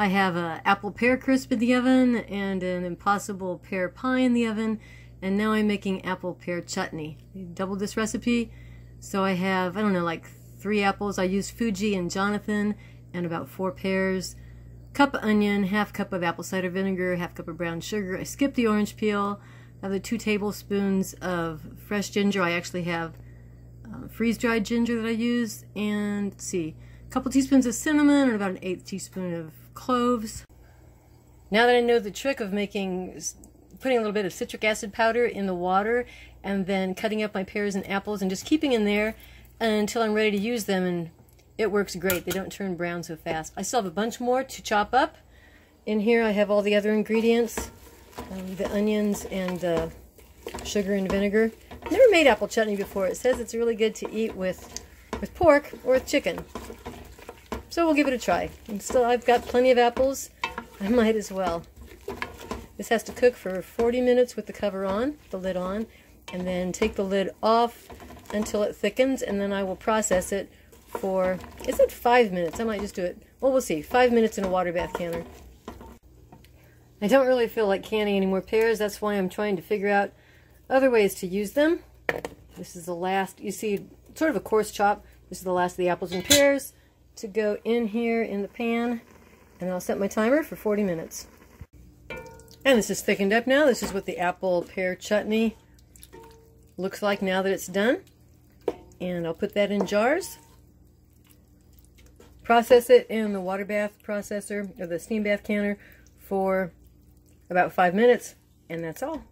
I have an apple pear crisp in the oven and an impossible pear pie in the oven, and now I'm making apple pear chutney. I doubled this recipe, so I have, I don't know, like 3 apples. I used Fuji and Jonathan, and about 4 pears, cup of onion, half cup of apple cider vinegar, half cup of brown sugar. I skipped the orange peel. I have the 2 tablespoons of fresh ginger. I actually have freeze-dried ginger that I use, and let's see, a couple teaspoons of cinnamon and about an 1/8 teaspoon of cloves. Now that I know the trick of putting a little bit of citric acid powder in the water and then cutting up my pears and apples and just keeping in there until I'm ready to use them, and it works great. They don't turn brown so fast. I still have a bunch more to chop up. In here I have all the other ingredients, the onions and the sugar and vinegar. I've never made apple chutney before. It says it's really good to eat with pork or with chicken. So we'll give it a try. And still, I've got plenty of apples. I might as well. This has to cook for 40 minutes with the cover on, the lid on, and then take the lid off until it thickens, and then I will process it for, is it 5 minutes? I might just do it, well, we'll see, 5 minutes in a water bath canner. I don't really feel like canning any more pears. That's why I'm trying to figure out other ways to use them. This is the last, you see, sort of a coarse chop. This is the last of the apples and pears to go in here in the pan, and I'll set my timer for 40 minutes. And this is thickened up now. This is what the apple pear chutney looks like now that it's done. And I'll put that in jars. Process it in the water bath processor, or the steam bath canner, for about 5 minutes, and that's all.